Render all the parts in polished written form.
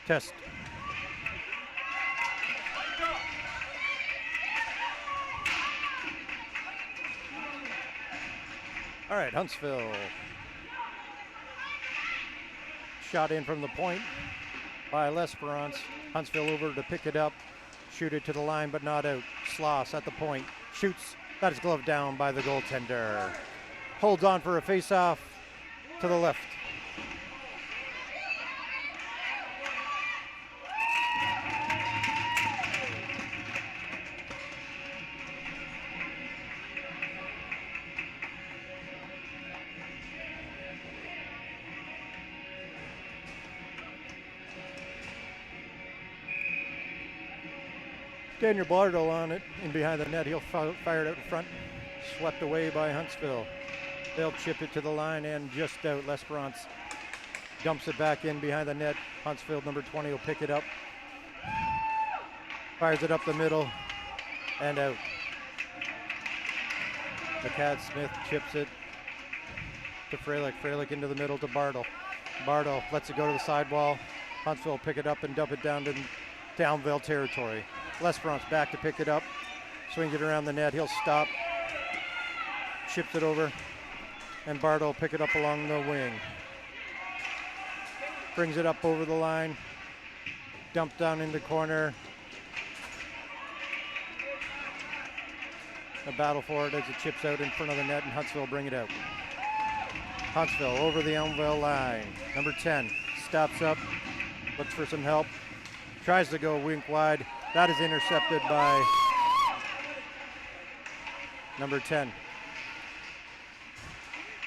Test. All right, Huntsville. Shot in from the point by L'Esperance. Huntsville over to pick it up. Shoot it to the line, but not out. Sloss at the point. Shoots. That is gloved down by the goaltender. Holds on for a face-off to the left. Daniel Bardo on it, in behind the net. He'll fire it out in front. Swept away by Huntsville. They'll chip it to the line and just out. L'Esperance dumps it back in behind the net. Huntsville, number 20, will pick it up. Fires it up the middle and out. McCad Smith chips it to Frelick. Frelick into the middle to Bardo. Bardo lets it go to the sidewall. Huntsville pick it up and dump it down to Downville territory. L'Esperance back to pick it up. Swings it around the net. He'll stop. Chips it over. And Bardo will pick it up along the wing. Brings it up over the line. Dumped down in the corner. A battle for it as it chips out in front of the net, and Huntsville bring it out. Huntsville over the Elmville line. Number 10 stops up, looks for some help. Tries to go wink wide. That is intercepted by number 10.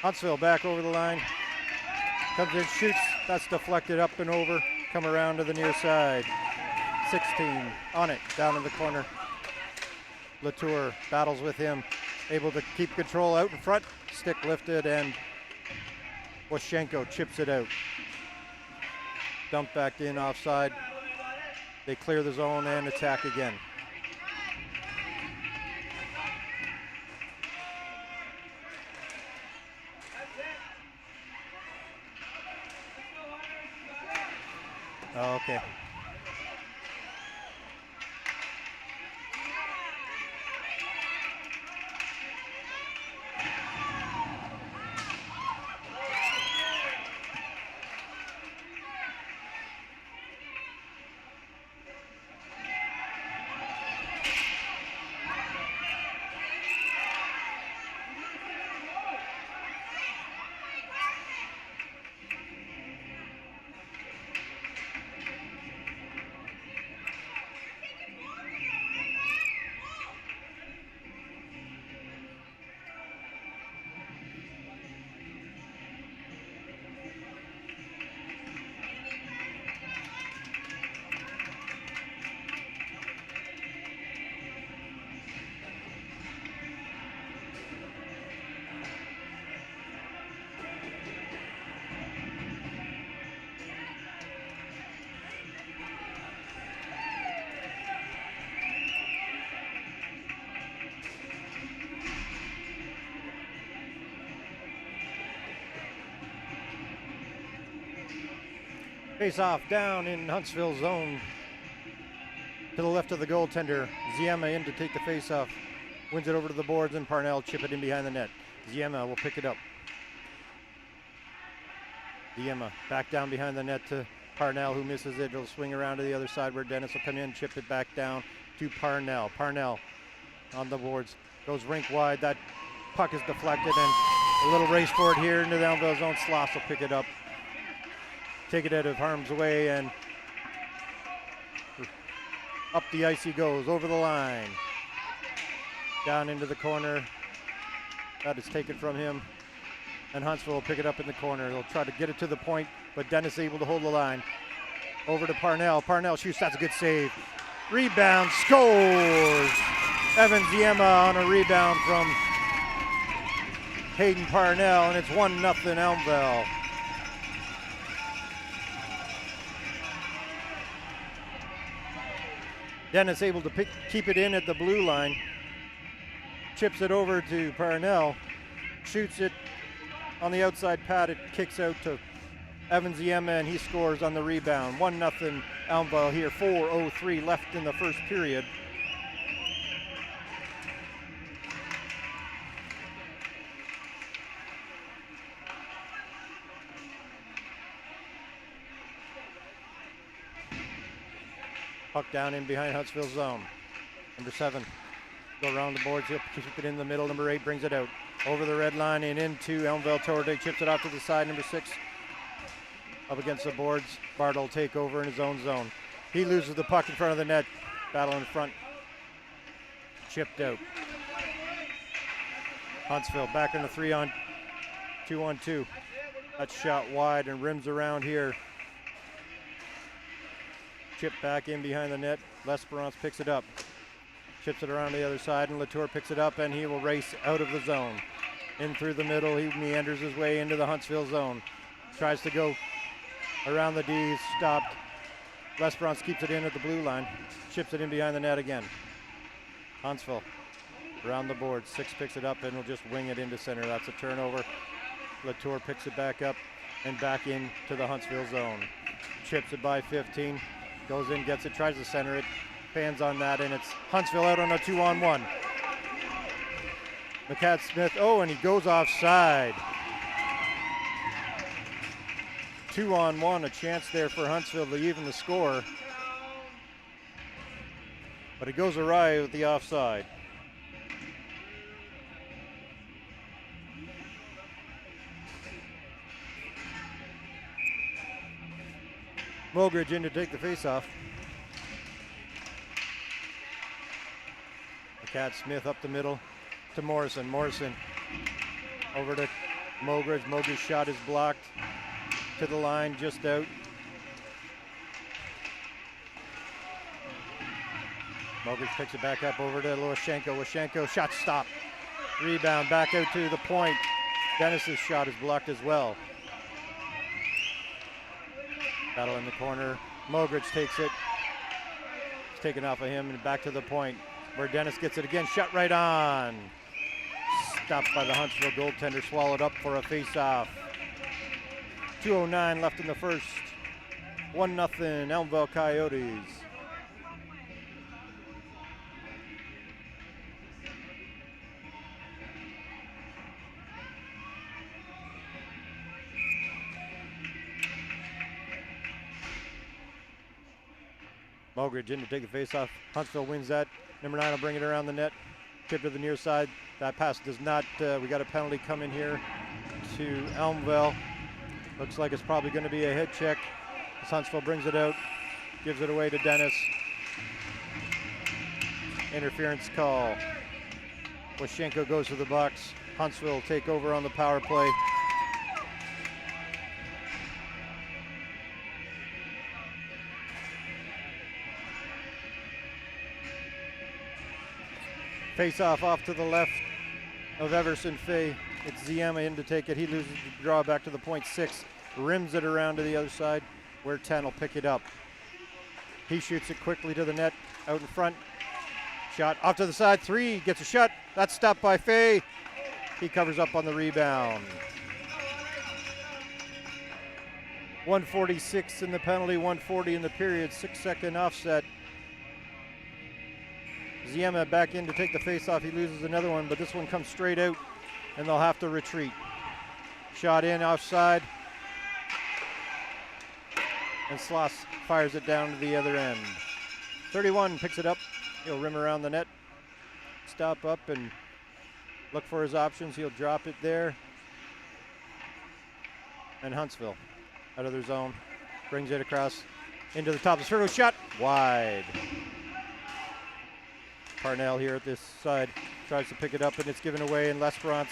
Huntsville back over the line. Comes in, shoots. That's deflected up and over. Come around to the near side. 16 on it, down in the corner. Latour battles with him. Able to keep control out in front. Stick lifted, and Washenko chips it out. Dump back in offside. They clear the zone and attack again. Okay. Face off down in Huntsville zone. To the left of the goaltender. Ziema in to take the face off. Wins it over to the boards, and Parnell chip it in behind the net. Ziema will pick it up. Ziema back down behind the net to Parnell, who misses it. He'll swing around to the other side where Dennis will come in, chip it back down to Parnell. Parnell on the boards. Goes rink wide. That puck is deflected, and a little race for it here into the Elmville zone. Sloss will pick it up. Take it out of harm's way, and up the ice he goes, over the line. Down into the corner. That is taken from him. And Huntsville will pick it up in the corner. They'll try to get it to the point, but Dennis able to hold the line. Over to Parnell. Parnell shoots. That's a good save. Rebound. Scores! Evan Ziema on a rebound from Hayden Parnell, and it's 1-0 Elmville. Dennis able to keep it in at the blue line. Chips it over to Parnell. Shoots it on the outside pad. It kicks out to Evans Yema, and he scores on the rebound. 1-0 Elmville here. 4:03 left in the first period. Puck down in behind Huntsville zone. Number 7, go around the boards, he'll keep it in the middle. Number 8 brings it out over the red line and into Elmville. Tordig chips it off to the side. Number 6 up against the boards. Bartle will take over in his own zone. He loses the puck in front of the net. Battle in front. Chipped out. Huntsville back in the 3-on-2. That shot wide and rims around here. Chip back in behind the net. L'Esperance picks it up. Chips it around the other side, and Latour picks it up, and he will race out of the zone. In through the middle, he meanders his way into the Huntsville zone. Tries to go around the D, stopped. L'Esperance keeps it in at the blue line. Chips it in behind the net again. Huntsville around the board. 6 picks it up and will just wing it into center. That's a turnover. Latour picks it back up and back into the Huntsville zone. Chips it by 15. Goes in, gets it, tries to center it. Fans on that, and it's Huntsville out on a 2-on-1. McCad Smith, and he goes offside. 2-on-1, a chance there for Huntsville to even the score. But it goes awry with the offside. Mogridge in to take the faceoff. McCad Smith up the middle to Morrison. Morrison over to Mogridge. Mogridge's shot is blocked to the line, just out. Mogridge picks it back up over to Lushenko. Lushenko shot stopped. Rebound back out to the point. Dennis's shot is blocked as well. Battle in the corner. Mogridge takes it. It's taken off of him and back to the point where Dennis gets it again. Shot right on. Stopped by the Huntsville goaltender. Swallowed up for a face-off. 2:09 left in the first. 1-0 Elmville Coyotes. Mogridge in to take the face-off. Huntsville wins that. Number 9 will bring it around the net. Tip to the near side. That pass does not, we got a penalty coming here to Elmville. Looks like it's probably going to be a head check. As Huntsville brings it out, gives it away to Dennis. Interference call. Washenko goes to the box. Huntsville will take over on the power play. Face off to the left of Everson Fay. It's Ziema in to take it. He loses the draw back to the point. 6 rims it around to the other side where 10 will pick it up. He shoots it quickly to the net out in front. Shot off to the side. 3 gets a shot. That's stopped by Fay. He covers up on the rebound. 1:46 in the penalty, 1:40 in the period. 6-second offset. Ziema back in to take the face-off. He loses another one, but this one comes straight out, and they'll have to retreat. Shot in, offside. And Sloss fires it down to the other end. 31 picks it up. He'll rim around the net. Stop up and look for his options. He'll drop it there. And Huntsville out of their zone. Brings it across into the top of the circle. Shot wide. Parnell here at this side tries to pick it up, and it's given away, and L'Esperance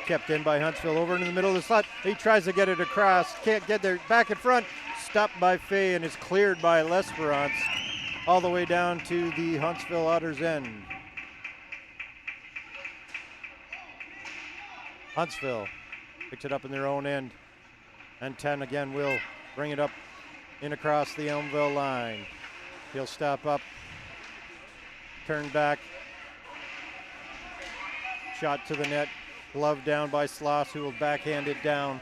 kept in by Huntsville over in the middle of the slot. He tries to get it across, can't get there. Back in front, stopped by Fay, and is cleared by L'Esperance all the way down to the Huntsville Otters end. Huntsville picks it up in their own end, and 10 again will bring it up in across the Elmville line. He'll stop up, turn back, shot to the net. Glove down by Sloss, who will backhand it down.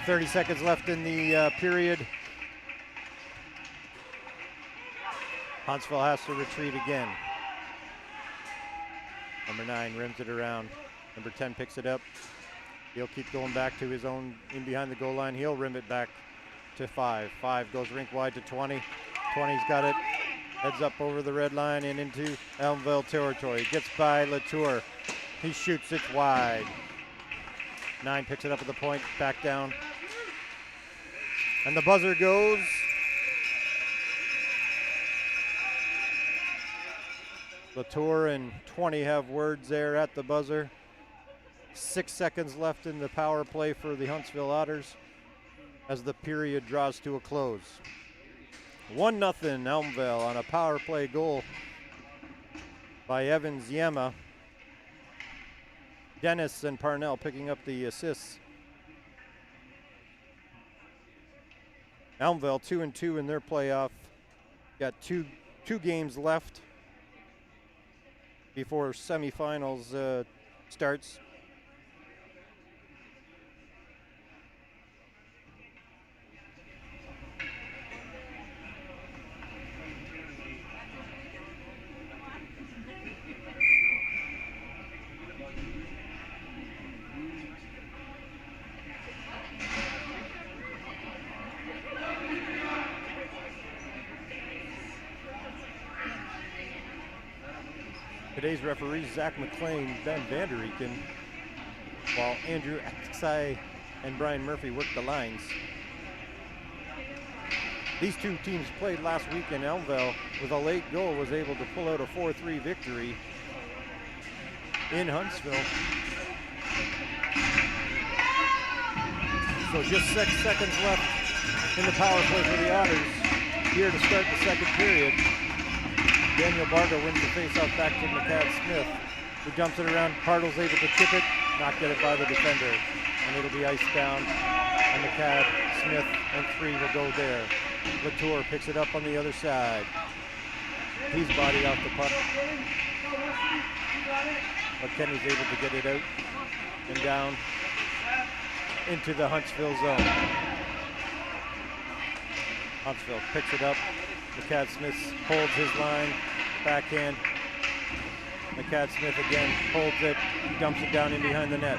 30 seconds left in the period. Huntsville has to retreat again. Number 9 rims it around. Number 10 picks it up. He'll keep going back to his own in behind the goal line. He'll rim it back to 5. 5 goes rink wide to 20. 20's got it. Heads up over the red line and into Elmville territory. Gets by Latour. He shoots it wide. 9 picks it up at the point, back down. And the buzzer goes. Latour and 20 have words there at the buzzer. 6 seconds left in the power play for the Huntsville Otters as the period draws to a close. 1-0 Elmville on a power play goal by Evans Yema. Dennis and Parnell picking up the assists. Elmville 2-2 in their playoff. Got two games left before semifinals starts. Today's referees, Zach McLean, Ben Vandereken, while Andrew Axai and Brian Murphy work the lines. These two teams played last week in Elmville with a late goal, was able to pull out a 4-3 victory in Huntsville. So just 6 seconds left in the power play for the Otters here to start the second period. Daniel Bargo wins the faceoff back to McCad Smith, who dumps it around. Partl's able to chip it, not get it by the defender, and it'll be iced down. And McCad Smith and 3 will go there. Latour picks it up on the other side. He's bodied off the puck, but Kenny's able to get it out and down into the Huntsville zone. Huntsville picks it up. McCad Smith holds his line, backhand. McCad Smith again holds it, dumps it down in behind the net.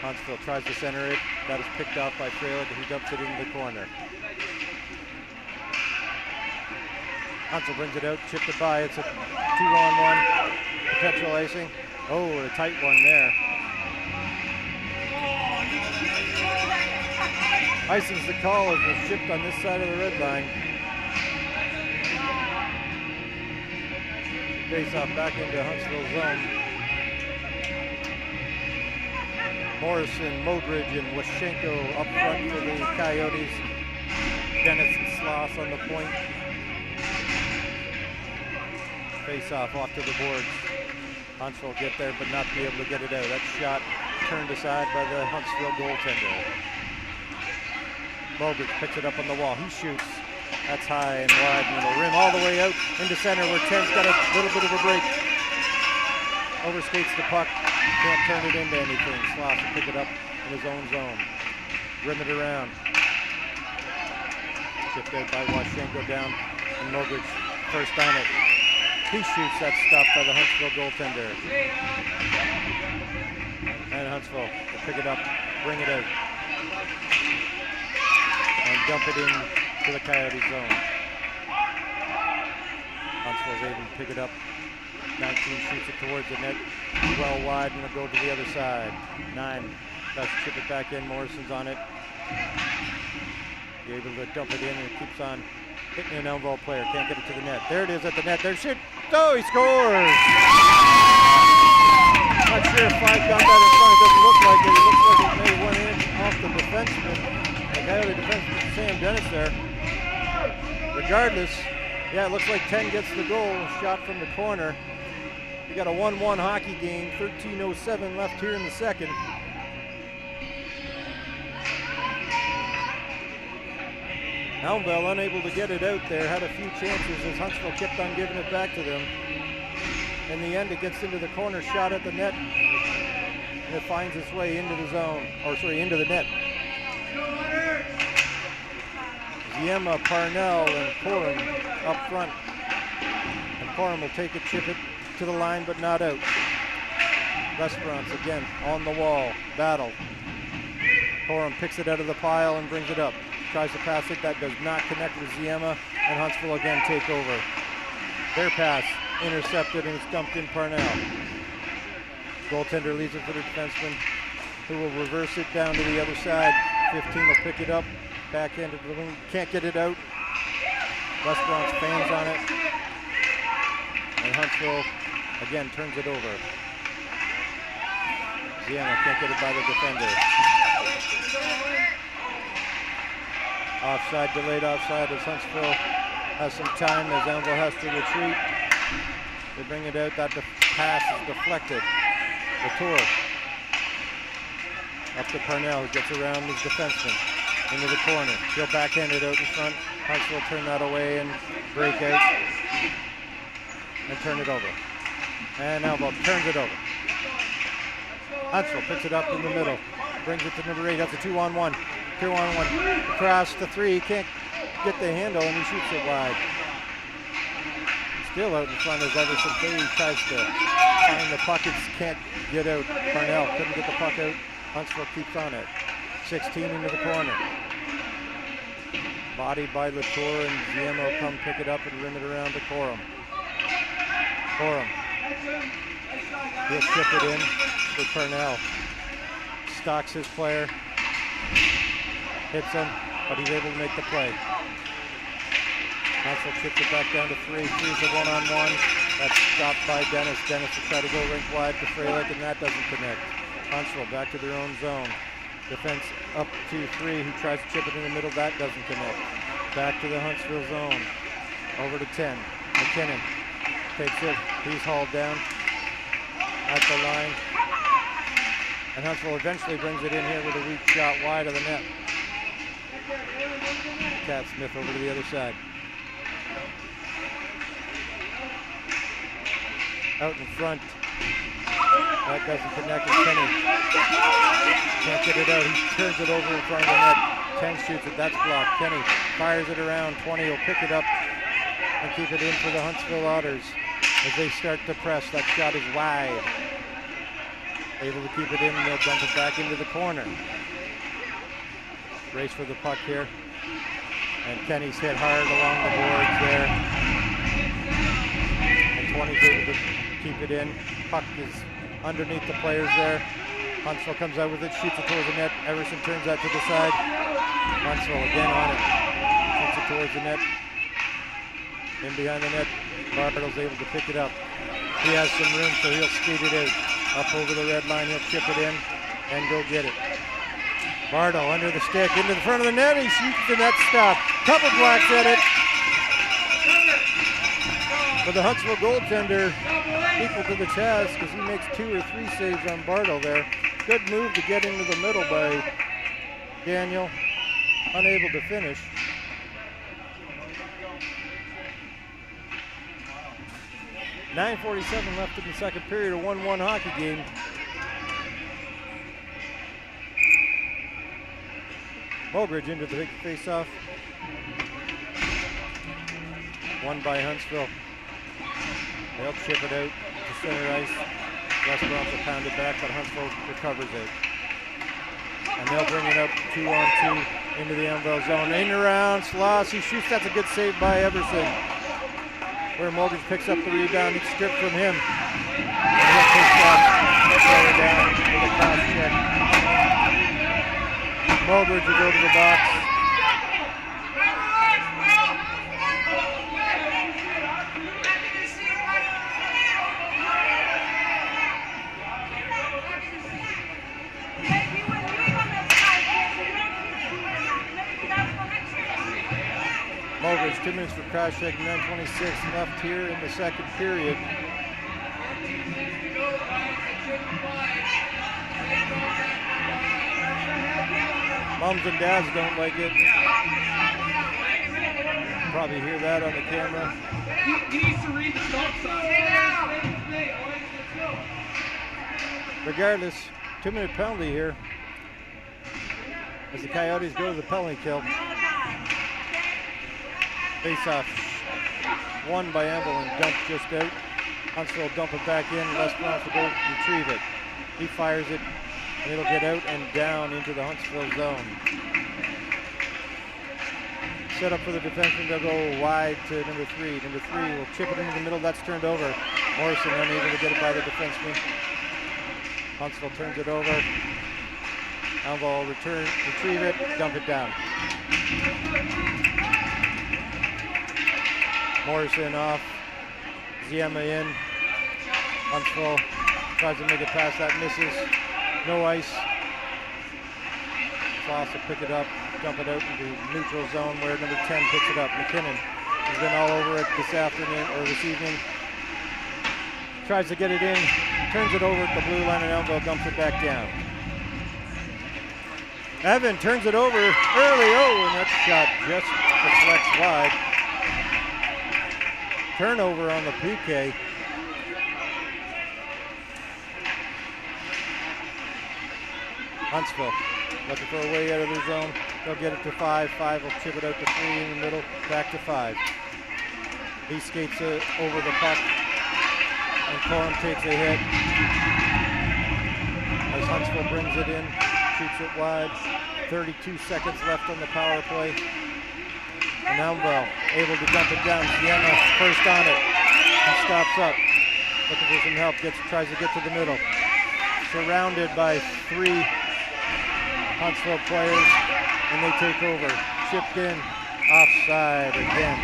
Huntsville tries to center it. That is picked off by Fralick, who dumps it into the corner. Huntsville brings it out, chipped it by. It's a 2-on-1 potential icing. Oh, a tight one there. Icing's the call as it's chipped on this side of the red line. Face off back into Huntsville zone. Morrison, Mogridge, and Waschenko up front for the Coyotes. Dennis and Sloss on the point. Face off to the boards. Huntsville get there but not be able to get it out. That shot turned aside by the Huntsville goaltender. Mogridge picks it up on the wall. He shoots. That's high and wide, and it'll rim all the way out into center where Ten's got a little bit of a break. Overskates the puck. Can't turn it into anything. Sloss will pick it up in his own zone. Rim it around. Chipped out by Waschenko down, and Mogridge first on it. He shoots. That stopped by the Huntsville goaltender. And Huntsville will pick it up, bring it out, and dump it in to the Coyote zone. Huntsville's able to pick it up. 19 shoots it towards the net, well wide, and it'll go to the other side. 9 tries to chip it back in. Morrison's on it. You're able to dump it in, and it keeps on hitting an Elmville player. Can't get it to the net. There it is at the net. There's shit. Oh, he scores! Not sure if 5 got that in front. It doesn't look like it. It looks like it may have went in off the defenseman. The Coyote defenseman, Sam Dennis there. Regardless, yeah, it looks like 10 gets the goal. Shot from the corner. We got a 1-1 hockey game. 13:07 left here in the second. Elmville unable to get it out there. Had a few chances as Huntsville kept on giving it back to them. In the end, it gets into the corner, shot at the net, and it finds its way into the zone, into the net. Ziema, Parnell, and Coram up front. And Coram will take it, chip it to the line, but not out. Restaurants again on the wall, battle. Coram picks it out of the pile and brings it up. Tries to pass it, that does not connect with Ziema, and Huntsville again take over. Their pass intercepted and it's dumped in Parnell. Goaltender leaves it for the defenseman, who will reverse it down to the other side. 15 will pick it up, back end of the wing, can't get it out. Restaurants fans on it, and Huntsville again turns it over. Ziema can't get it by the defender. Offside, delayed offside as Huntsville has some time as Elmville has to retreat. They bring it out, that pass is deflected. Latour up to Parnell, who gets around his defenseman into the corner. He'll backhand it out in front. Huntsville turn that away and break out and turn it over. And Elmville turns it over. Huntsville picks it up in the middle, brings it to number 8. That's a 2-on-1. 2-on-1. Across the 3. He can't get the handle and he shoots it wide. Still out in front as Everson He tries to find the puck. It can't get out. Parnell couldn't get the puck out. Huntsville keeps on it. 16 into the corner. Bodied by Latour, and Ziema will come pick it up and rim it around to Coram. Coram. He'll chip it in for Parnell. Stalks his player. Hits him, but he's able to make the play. Huntsville chips it back down to 3. 3's a 1-on-1. That's stopped by Dennis. Dennis will try to go rink wide to Freilich, and that doesn't connect. Huntsville back to their own zone. Defense up to 3, who tries to chip it in the middle. That doesn't connect. Back to the Huntsville zone. Over to 10. McKinnon takes it. He's hauled down at the line. And Huntsville eventually brings it in here with a weak shot wide of the net. Cat Smith over to the other side. Out in front. That doesn't connect with Kenny. Can't get it out. He turns it over in front of the net. 10 shoots it. That's blocked. Kenny fires it around. 20 will pick it up and keep it in for the Huntsville Otters as they start to press. That shot is wide. Able to keep it in, and they'll dump it back into the corner. Race for the puck here. And Kenny's hit hard along the boards there. And 20's able to keep it in. Puck is underneath the players there. Huntsville comes out with it, shoots it towards the net. Everson turns that to the side. Huntsville again on it. Shoots it towards the net. In behind the net, Bartle's able to pick it up. He has some room, so he'll speed it out. Up over the red line, he'll chip it in and go get it. Bartle under the stick, into the front of the net. He shoots the net stop. Couple blacks at it. But the Huntsville goaltender equal to the task because he makes 2 or 3 saves on Bartle there. Good move to get into the middle by Daniel. Unable to finish. .9:47 left in the second period, a 1-1 hockey game. Mogridge into the big face-off. Won by Huntsville. They'll chip it out to center ice. Restaurants will pound it back, but Huntsville recovers it. And they'll bring it up 2-on-2 into the Elmville zone. In and around, Sloss, he shoots, that's a good save by Everson. Where Mogridge picks up the rebound, it's stripped from him. And he'll take that player down with a cross check. Mogridge will go to the box. Mogridge, 2 minutes for cross check, 9:26 left here in the second period. Moms and dads don't like it. Probably hear that on the camera. He needs to read the stop sign. regardless, 2-minute penalty here as the Coyotes go to the penalty kill. Face-off won by Anvil and dumped just out. Huntsville dump it back in. Westbrook will go retrieve it. He fires it, and it'll get out and down into the Huntsville zone. Set up for the defenseman. They'll go wide to number 3. Number 3 will chip it into the middle. That's turned over. Morrison unable to get it by the defenseman. Huntsville turns it over. Anvil will retrieve it, dump it down. Morrison off. Ziema in. Huntsville tries to make it past that, misses. No ice. Floss will pick it up, dump it out into neutral zone where number 10 picks it up. McKinnon has been all over it this afternoon or this evening. Tries to get it in, turns it over at the blue line, and Elmville dumps it back down. Evan turns it over early. Oh, and that shot just deflects wide. Turnover on the PK. Huntsville looking for a way out of their zone. They'll get it to 5. 5 will chip it out to 3 in the middle, back to 5. He skates over the puck, and Corum takes a hit. As Huntsville brings it in, shoots it wide. 32 seconds left on the power play. And Elmville able to dump it down. Sienna first on it. He stops up, looking for some help. Tries to get to the middle. Surrounded by 3 Huntsville players, and they take over. Chipped in, offside again.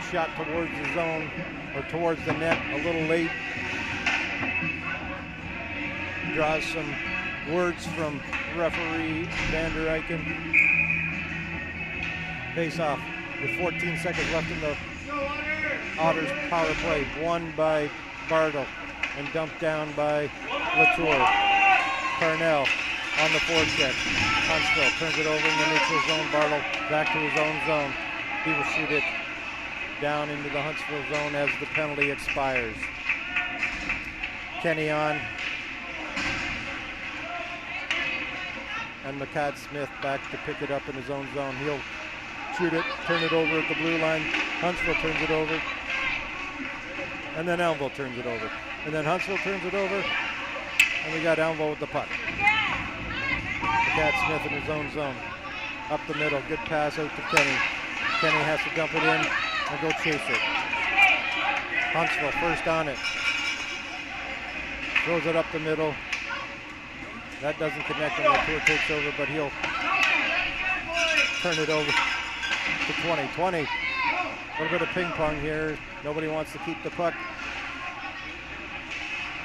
Shot towards the zone, or towards the net, a little late. Draws some words from referee Vander Eycken. Face off with 14 seconds left in the Otters power play. Won by Bartle and dumped down by Latour. Parnell on the forecheck. Huntsville turns it over in the neutral zone. Bartle back to his own zone. He will shoot it down into the Huntsville zone as the penalty expires. Kenny on. And McCad Smith back to pick it up in his own zone. He'll shoot it, turn it over at the blue line. Huntsville turns it over. And then Elmville turns it over. And then Huntsville turns it over. And we got Elmville with the puck. McCad Smith in his own zone. Up the middle, good pass out to Kenny. Kenny has to dump it in and go chase it. Huntsville first on it. Throws it up the middle. That doesn't connect and Latour takes over, but he'll turn it over to 20. 20. A little bit of ping pong here. Nobody wants to keep the puck.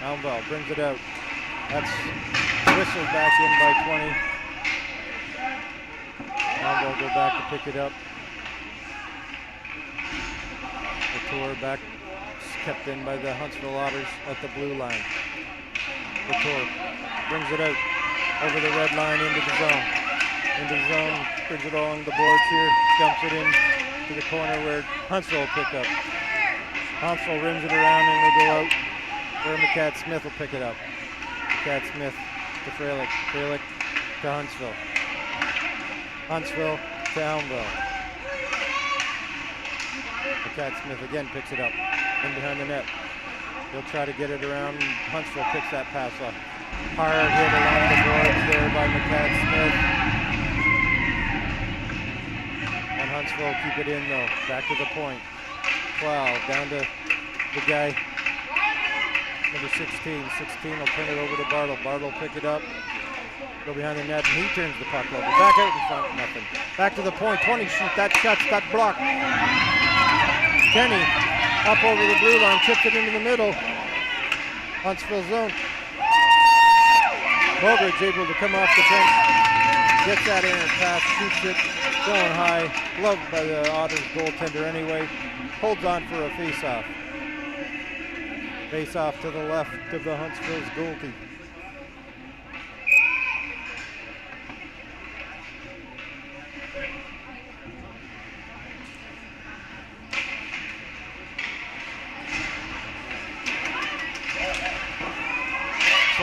Elmville brings it out. That's whistled back in by 20. Elmville go back to pick it up. Latour back, kept in by the Huntsville Otters at the blue line. Latour brings it out over the red line into the zone. Into the zone, brings it along the boards here, dumps it in to the corner where Huntsville will pick up. Huntsville rims it around and will go out where McCad Smith will pick it up. McCad Smith to Freilich. Freilich to Huntsville. Huntsville to Elmville. McCad Smith again picks it up in behind the net. He'll try to get it around. Huntsville picks that pass up. Hard hit along the boards there by McCad Smith. And Huntsville will keep it in though. Back to the point. 12 down to the guy, number 16. 16 will turn it over to Bartle. Bartle will pick it up. Go behind the net, and he turns the puck over. Back out in front, nothing. Back to the point, 20 shoot, that shot's got blocked. Kenny up over the blue line, chipped it into the middle. Huntsville zone. Bogridge able to come off the fence, gets that errant pass, shoots it, going high. Loved by the Otters goaltender anyway. Holds on for a face-off. Face-off to the left of the Huntsville's goalie.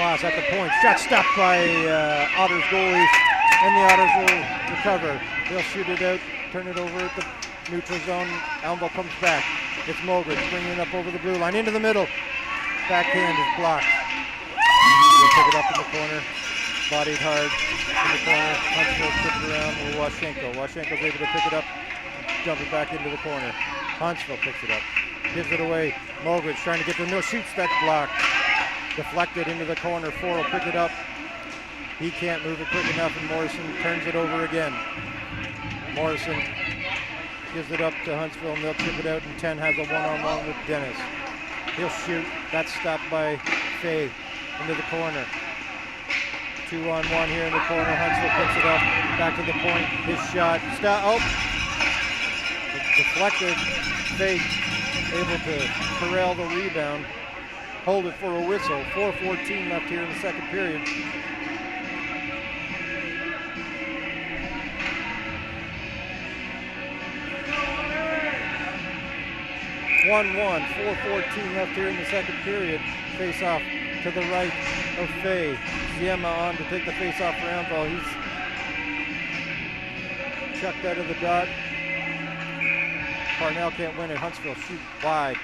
Moss at the point. Shot stopped by Otters goalie, and the Otters will recover. They'll shoot it out, turn it over at the neutral zone. Elmville comes back. It's Mogridge bringing it up over the blue line into the middle. Backhand is blocked. They'll pick it up in the corner. Bodied hard in the corner. Huntsville flips it around with Washenko. Washenko's able to pick it up, dump it back into the corner. Huntsville picks it up, gives it away. Mogridge trying to get the no shoots. That's blocked. Deflected into the corner. Four will pick it up. He can't move it quick enough, and Morrison turns it over again. Morrison gives it up to Huntsville, and they'll chip it out, and 10 has a one-on-one with Dennis. He'll shoot. That's stopped by Fay into the corner. 2-on-1 here in the corner. Huntsville picks it up. Back to the point. His shot. Oh! Deflected. Fay able to corral the rebound. Hold it for a whistle. 4:14 left here in the second period. (1-1). 4:14 left here in the second period. Face off to the right of Fay. Ziema on to take the face off for Elmville. He's chucked out of the dot. Parnell can't win it. Huntsville shoot wide.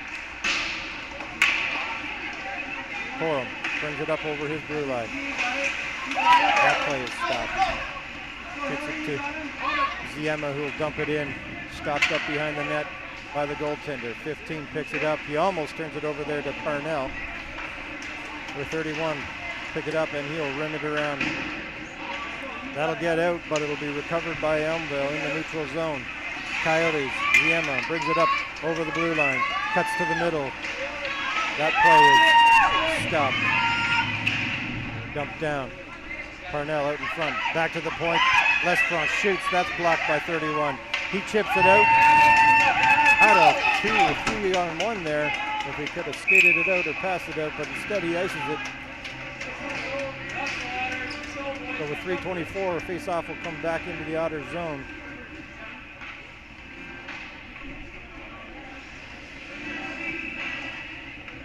Corum brings it up over his blue line. That play is stopped. Kicks it to Ziema, who will dump it in. Stopped up behind the net by the goaltender. 15 picks it up. He almost turns it over there to Parnell. With 31, pick it up, and he'll rim it around. That'll get out, but it'll be recovered by Elmville in the neutral zone. Coyotes, Ziema brings it up over the blue line. Cuts to the middle. That play is stopped. Dumped down. Parnell out in front. Back to the point. Lesfranc shoots. That's blocked by 31. He chips it out. Had a 2 or 3-on-1 there. If he could have skated it out or passed it out, but instead he ices it. So with 3:24, a face-off will come back into the Otters zone.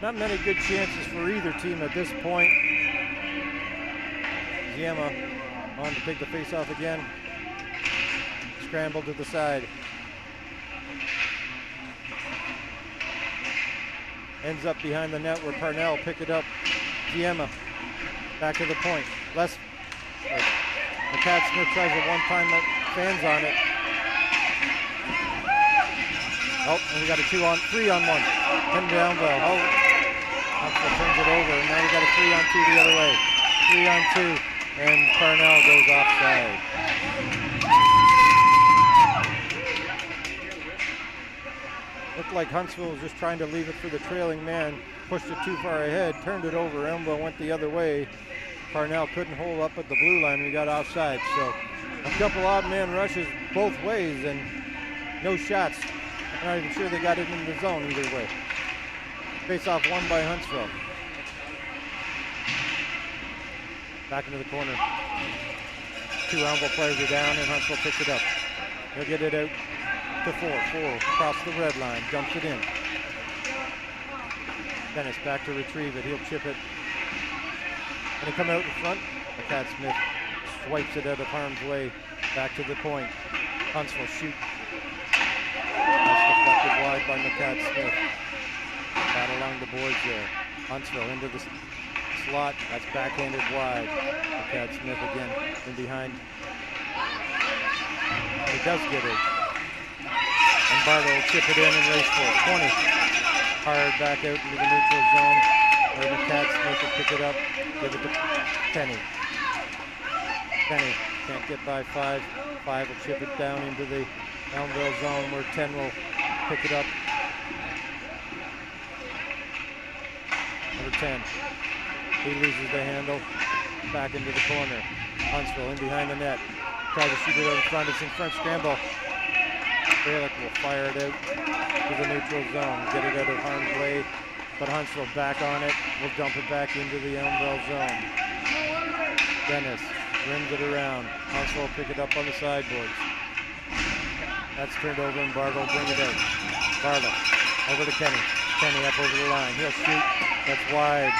Not many good chances for either team at this point. Ziema on to take the face-off again. Scramble to the side. Ends up behind the net where Parnell picked it up. Ziema back to the point. McCad Smith tries a one-time fans on it. Oh, and we got a 3-on-1. Come down well. Oh, Huntsville turns it over, and now we got a 3-on-2 the other way. 3-on-2, and Parnell goes offside. Looked like Huntsville was just trying to leave it for the trailing man. Pushed it too far ahead, turned it over. Elmville went the other way. Parnell couldn't hold up at the blue line. We got offside. So a couple odd man rushes both ways and no shots. I'm not even sure they got it in the zone either way. Face off won by Huntsville. Back into the corner. 2 Elmville players are down, and Huntsville picks it up. He'll get it out to 4. 4 across the red line, dumps it in. Dennis back to retrieve it. He'll chip it. And he come out in front. McCad Smith swipes it out of harm's way. Back to the point. Huntsville shoot. That's deflected wide by McCad Smith. Bat along the boards there. Huntsville into the slot. That's backhanded wide. McCad Smith again in behind. He does get it. And Barlow will chip it in and race for it. 20. Hard back out into the neutral zone. Where McCad Smith will pick it up. Give it to Penny. Penny can't get by 5. 5 will chip it down into the Elmville zone where 10 will pick it up. Number 10. He loses the handle. Back into the corner. Huntsville in behind the net. Tries to shoot it out in front. It's in front scramble. Fralick will fire it out to the neutral zone. Get it out of harm's way. But Huntsville back on it. Will dump it back into the Elmville zone. Dennis rims it around. Huntsville pick it up on the sideboards. That's turned over, and Barlow bring it out. Barlow over to Kenny. Kenny up over the line. He'll shoot. That's wide.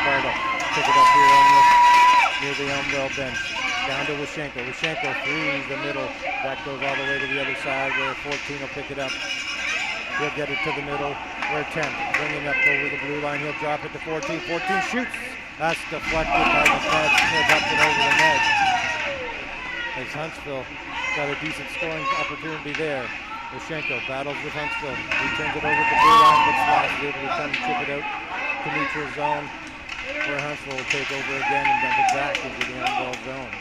Barlow pick it up here near the Elmville bench. Down to Wishenko. Wishenko through the middle. That goes all the way to the other side where 14 will pick it up. He'll get it to the middle where 10 bringing up over the blue line. He'll drop it to 14. 14 shoots. That's deflected by the Brad Smith up and over the net. As Huntsville got a decent scoring opportunity there. Wishenko battles with Huntsville. He turns it over to the blue line, but Sloss is able to come and chip it out to neutral zone, where Huntsville will take over again and dump it back into the Elmville zone.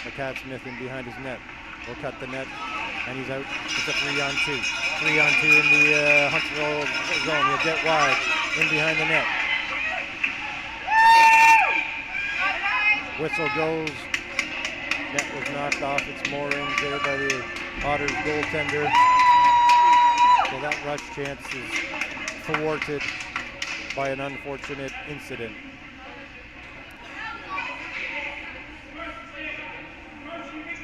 McCad Smith in behind his net. Will cut the net, and he's out. It's a 3-on-2. 3-on-2 in the Huntsville zone. He'll get wide in behind the net. Whistle goes. Net was knocked off its moorings there by the Otters goaltender. So that rush chance is thwarted by an unfortunate incident.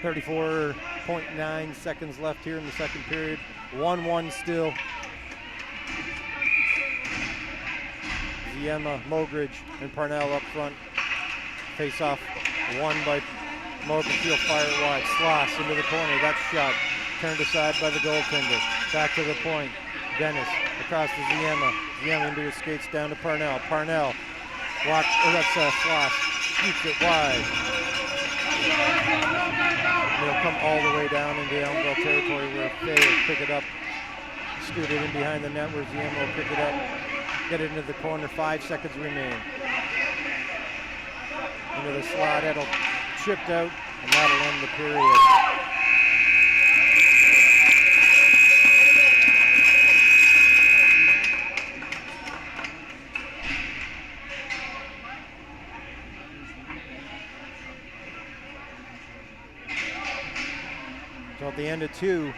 .9 seconds left here in the second period. 1-1 still. Ziema, Mogridge, and Parnell up front. Face off won by Morganfield, fire it wide. Sloss into the corner. That shot turned aside by the goaltender. Back to the point. Dennis across to Ziema. Ziema into his skates down to Parnell. Parnell that's Sloss. Shoots it wide. They'll come all the way down into Elmville territory where Fay will pick it up. Scoot it in behind the net where Ziema will pick it up. Get it into the corner. 5 seconds remain. Into the slot. It'll chipped out, and that'll end the period. So at the end of 2,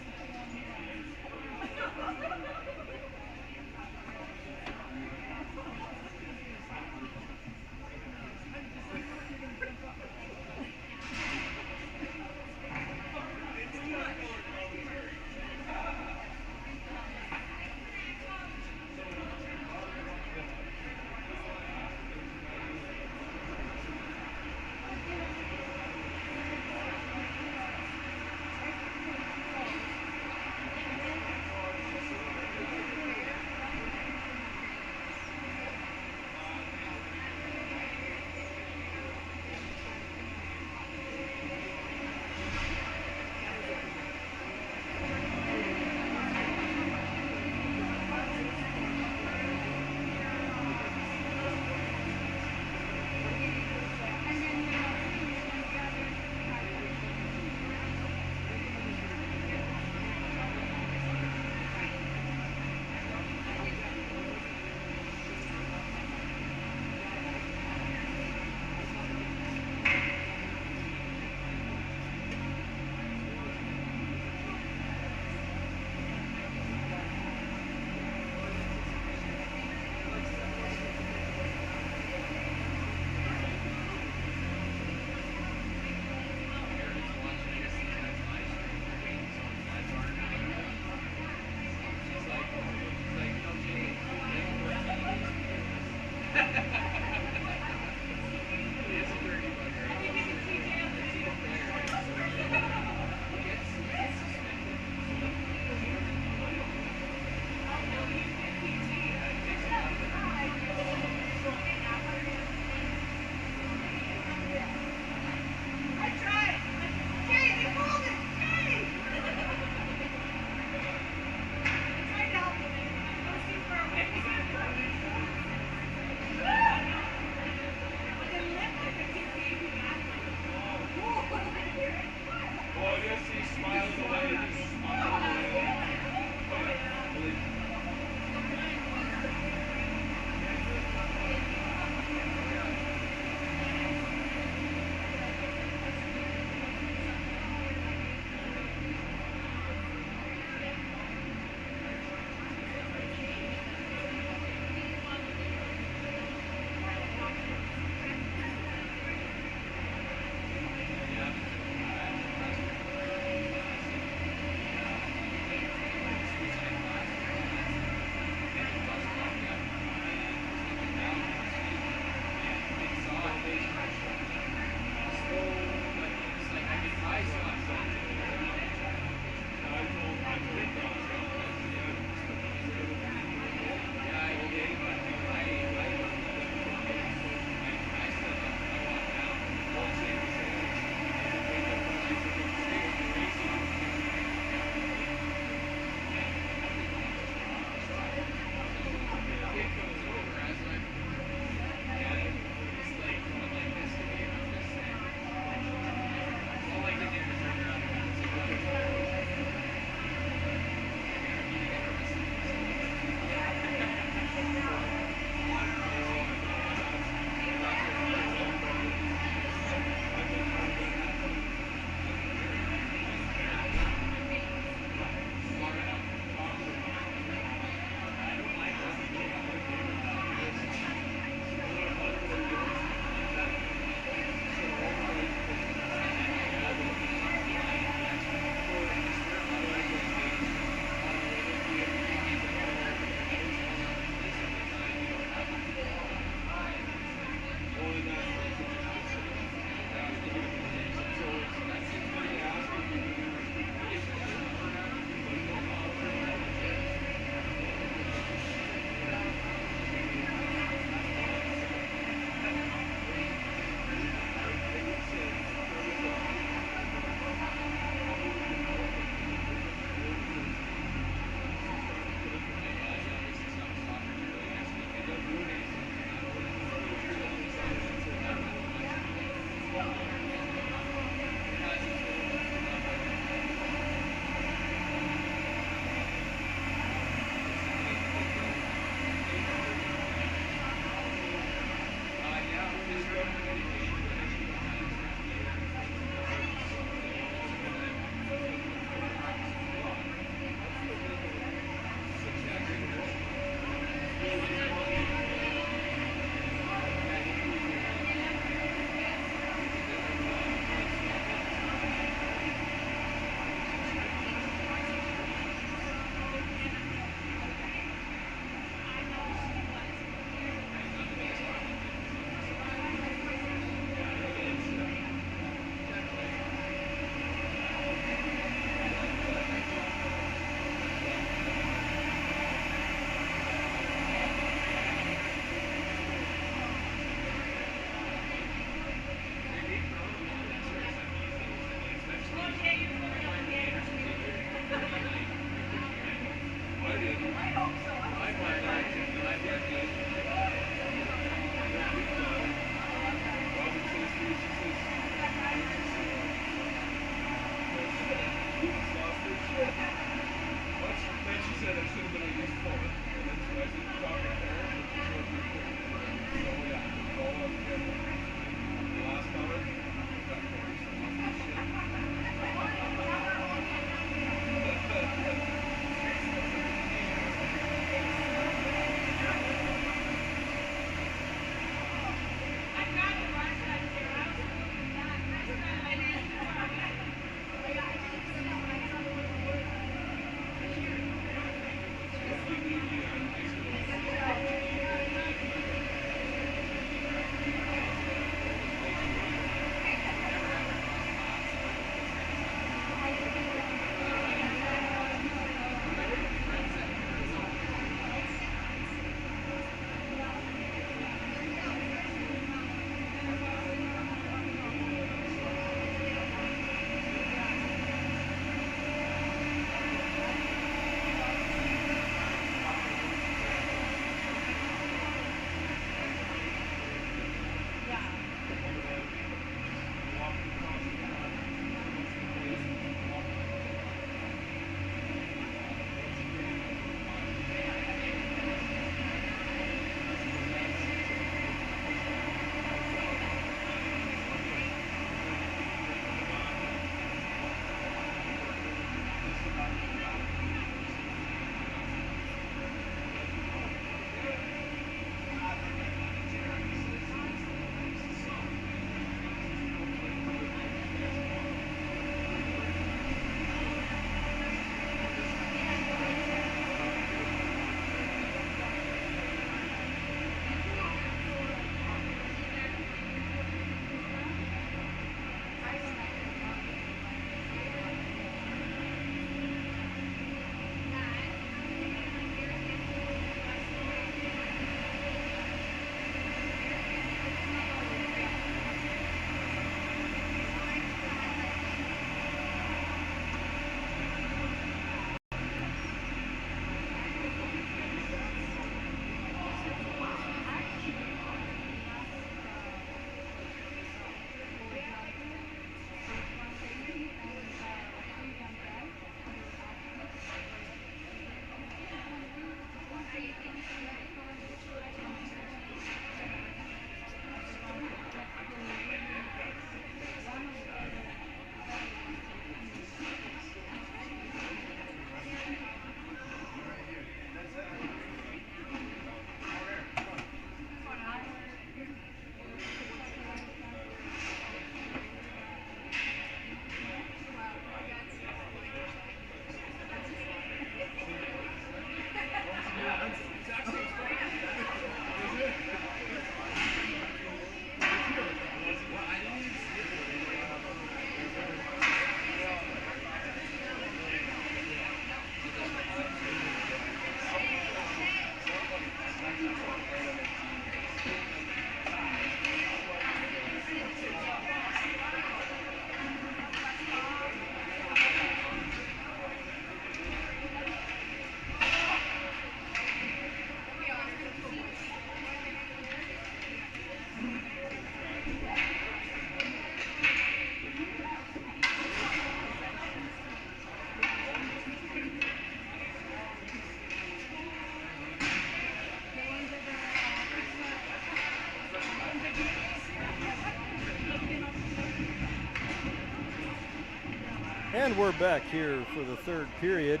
And we're back here for the third period.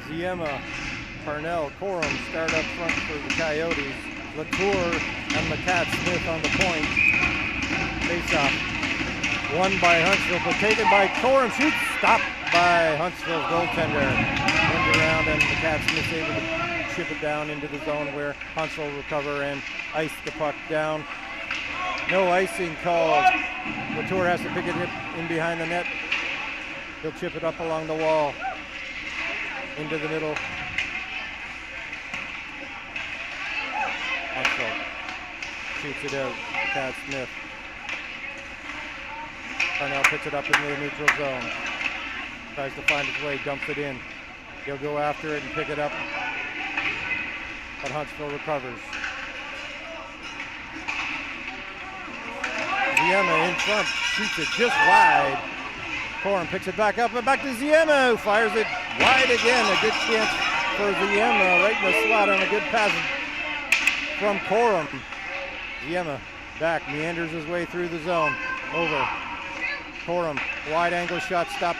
Ziema, Parnell, Corum start up front for the Coyotes. Latour and McCat-Smith on the point. Face-off. Won by Huntsville, but taken by Corum. Shoots, stopped by Huntsville's goaltender. Went around and McCat-Smith able to chip it down into the zone where Huntsville will recover and ice the puck down. No icing called. Latour has to pick it in behind the net. He'll chip it up along the wall. Into the middle. Huntsville shoots it out. McCat-Smith. Parnell picks it up into the neutral zone. Tries to find his way, dumps it in. He'll go after it and pick it up. But Huntsville recovers. Ziema in front, shoots it just wide. Corum picks it back up and back to Ziema, who fires it wide again. A good chance for Ziema right in the slot on a good pass from Corum. Ziema back, meanders his way through the zone. Over. Corum, wide angle shot stopped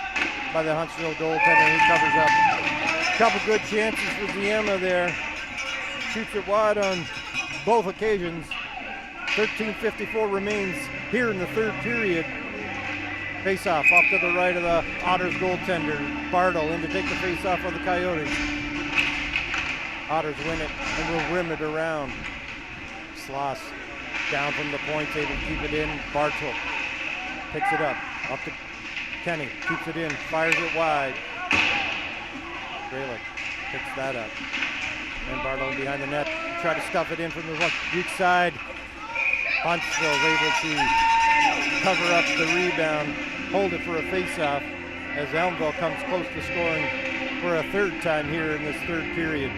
by the Huntsville goaltender. He covers up. Couple good chances for Ziema there. Shoots it wide on both occasions. 13:54 remains here in the third period. Face-off off to the right of the Otters goaltender. Bartle in to take the face-off of the Coyotes. Otters win it and will rim it around. Sloss down from the point, able to keep it in. Bartle picks it up to Kenny, keeps it in, fires it wide. Graylick picks that up. And Bartle behind the net, try to stuff it in from the weak side. Huntsville is able to cover up the rebound, hold it for a face-off as Elmville comes close to scoring for a third time here in this third period.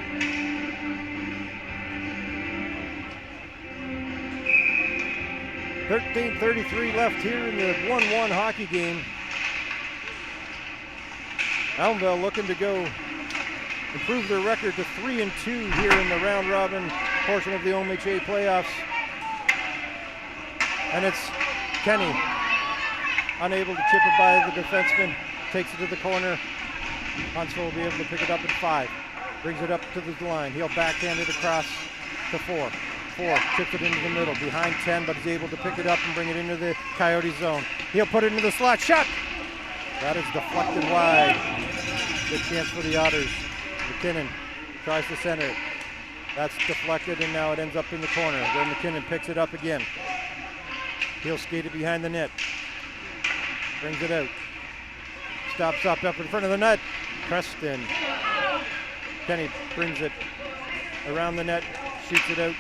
.33 left here in the 1-1 hockey game. Elmville looking to go improve their record to 3-2 here in the round robin portion of the OMHA playoffs. And it's Kenny, unable to chip it by the defenseman, takes it to the corner. Huntsville will be able to pick it up at 5. Brings it up to the line. He'll backhand it across to 4. 4, chips it into the middle, behind 10, but he's able to pick it up and bring it into the Coyote zone. He'll put it into the slot, shot! That is deflected wide. Good chance for the Otters. McKinnon tries to center it. That's deflected, and now it ends up in the corner where McKinnon picks it up again. He'll skate it behind the net. Brings it out. Stops up in front of the net. Preston. Kenny brings it around the net, shoots it out.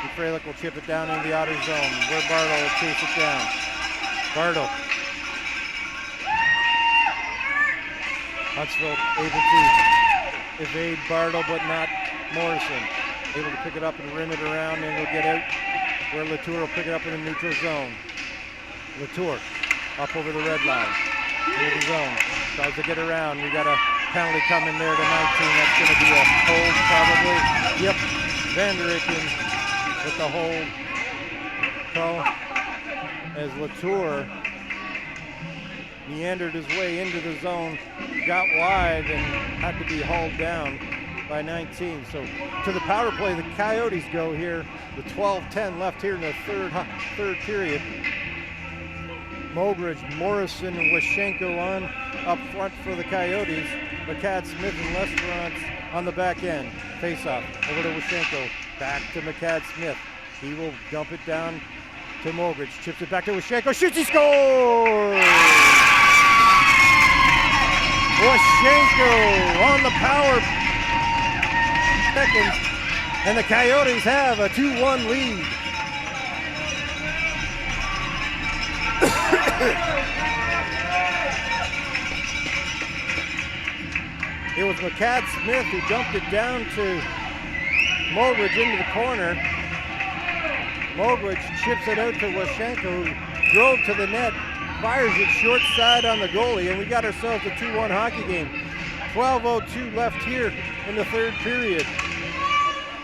And Fralick will chip it down into the Otter zone where Bartle will chase it down. Bartle. Huntsville able to evade Bartle, but not Morrison. Able to pick it up and rim it around, and he'll get out where Latour will pick it up in the neutral zone. Latour up over the red line. Into the zone. Tries to get around. We got a penalty coming there to 19. That's going to be a hold probably. Yep. Vandericken with the hold call as Latour meandered his way into the zone, got wide, and had to be hauled down by 19. So to the power play, the Coyotes go here. The 12:10 left here in the third period. Mogridge, Morrison, and Waschenko on up front for the Coyotes. McCat-Smith and Lesperance on the back end. Face-off over to Waschenko. Back to McCat-Smith. He will dump it down to Mogridge. Chips it back to Waschenko. Shoots, he scores! Waschenko on the power seconds. And the Coyotes have a 2-1 lead. It was McCat-Smith who dumped it down to Mogridge into the corner. Mogridge chips it out to Waschenko, who drove to the net, fires it short side on the goalie, and we got ourselves a 2-1 hockey game. 12:02 left here in the third period.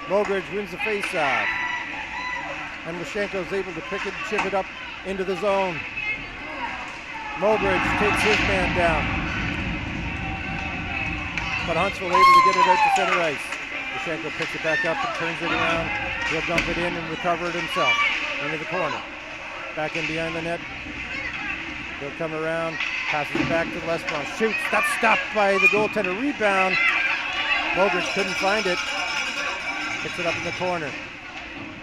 Mogridge wins the face-off. And Washenko's able to pick it and chip it up into the zone. Mogridge takes his man down. But Huntsville able to get it out to center ice. Washenko picks it back up and turns it around. He'll dump it in and recover it himself. Into the corner. Back in behind the net. He'll come around, passes it back to Lesbron. Shoots, that's stopped by the goaltender. Rebound. Mogridge couldn't find it. Picks it up in the corner.